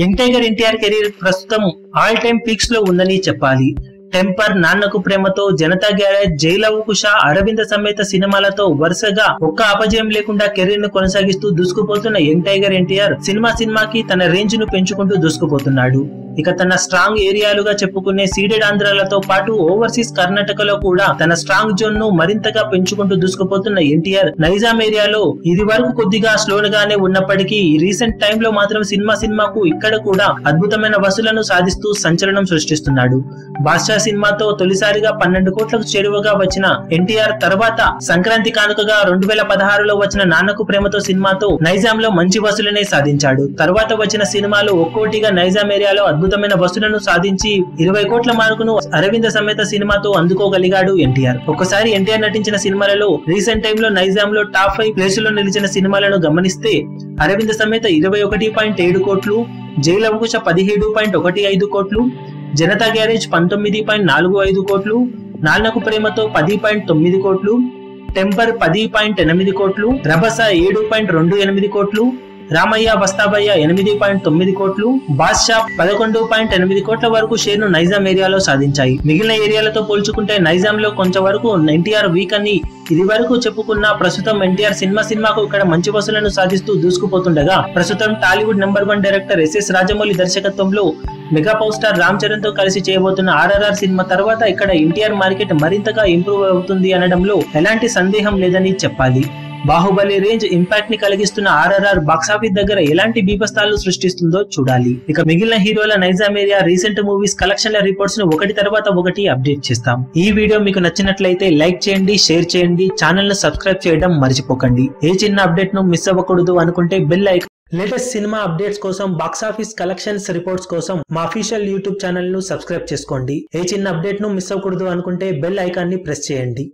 Young tiger NTR career ప్రస్తుతం all time peaks లో ఉందని చెప్పాలి. టెంపర్, నాన్నకు ప్రేమతో, జనతా గ్యారేజ్, జైలవకుశ, అరవింద సమేత సినిమాలతో వరుసగా ఒక్క అపజయం లేకుండా కెరీర్ ను కొనసాగిస్తూ దూసుకుపోతున్న యంగ్ టైగర్ ఎన్టీఆర్ సినిమాకి తన రేంజ్ ను పెంచుకుంటూ దూసుకుపోతున్నాడు. ఇక తన స్ట్రాంగ్ ఏరియాలుగా చెప్పుకునే సీడెడ్ ఆంధ్రాలతో పాటు ఓవర్సీస్ కర్ణాటకలో కూడా తన స్ట్రాంగ్ జోన్ ను మరింతగా పెంచుకుంటూ దూసుకుపోతున్న ఎన్టీఆర్ నైజాం ఏరియాలో ఇది వరకు కొద్దిగా స్లోగానే ఉన్నప్పటికీ రీసెంట్ టైమ్ లో మాత్రం సినిమాకు ఇక్కడ కూడా అద్భుతమైన వసూలను సాధిస్తూ సంచలనం సృష్టిస్తున్నాడు. బాద్షా సినిమాతో తొలిసారిగా 12 కోట్లకు చేరువగా వచ్చిన ఎన్టీఆర్ తర్వాత సంక్రాంతి కానుకగా 2016లో వచ్చిన నాన్నకు ప్రేమతో సినిమాతో నైజాం లో మంచి వసూలనే సాధించాడు. తర్వాత వచ్చిన సినిమాలు ఒక్కోటిగా నైజాం ఏరియాలో అద్భుతమైన వసూలను సాధించి 20 కోట్ల మార్కును అరవింద సమేత సినిమాతో అందుకోగలిగాడు ఎన్టీఆర్. ఒకసారి ఎన్టీఆర్ నటించిన సినిమాలలో రీసెంట్ టైమ్ లో నైజాం లో టాప్ 5 ప్లేసులో నిలిచిన సినిమాలను గమనిస్తే అరవింద సమేత 21.7 కోట్లు, జైలవకుశ 17.15 కోట్లు, జనతా గ్యారేజ్ 19.45 కోట్లు, నాన్నకు ప్రేమతో 10.9 కోట్లు, టెంపర్ 10.8 కోట్లు, రభస 7.28 కోట్లు, రామయ్య వస్తావయ్య 8.9 కోట్లు, బాద్షా 11.8 కోట్ల వరకు షేర్ ను నైజాం ఏరియాలో సాధించాయి. మిగిలిన ఏరియాలతో పోల్చుకుంటే నైజాం లో కొంచెం వరకు ఎన్టీఆర్ వీక్ అని ఇది వరకు చెప్పుకున్న ప్రస్తుతం ఎన్టీఆర్ సినిమాకు ఇక్కడ మంచి వసూలను సాధిస్తూ దూసుకుపోతుండగా ప్రస్తుతం Tollywood number 1 director SS Rajamouli దర్శకత్వంలో mega power star Ram Charan తో కలిసి చేయబోతున్న ఆర్ఆర్ఆర్ సినిమా తర్వాత ఇక్కడ ఎన్టీఆర్ మార్కెట్ మరింతగా ఇంప్రూవ్ అవుతుంది అనడంలో ఎలాంటి సందేహం లేదని చెప్పాలి. బాహుబలి రేంజ్ ఇంపాక్ట్ ని కలిగిస్తున్న ఆర్ఆర్ఆర్ బాక్సాఫీస్ దగ్గర ఎలాంటి బీభత్సాలు సృష్టిస్తుందో చూడాలి. ఇక మిగిలిన హీరోల నైజాం ఏరియా రీసెంట్ మూవీస్ కలెక్షన్ల రిపోర్ట్స్ ను ఒకటి తర్వాత ఒకటి అప్డేట్ చేస్తాం. ఈ వీడియో మీకు నచ్చినట్లయితే లైక్ చేయండి, షేర్ చేయండి, ఛానల్ ను సబ్స్క్రైబ్ చేయడం మర్చిపోకండి. ఏ చిన్న అప్డేట్ ను మిస్ అవ్వకూడదు అనుకుంటే bell icon. Latest cinema updates కోసం, బాక్సాఫీస్ కలెక్షన్స్ రిపోర్ట్స్ కోసం మా అఫీషియల్ యూట్యూబ్ ఛానల్ ను సబ్స్క్రైబ్ చేసుకోండి. ఏ చిన్న అప్డేట్ ను మిస్ అవ్వకూడదు అనుకుంటే బెల్ ఐకాన్ ని ప్రెస్ చేయండి.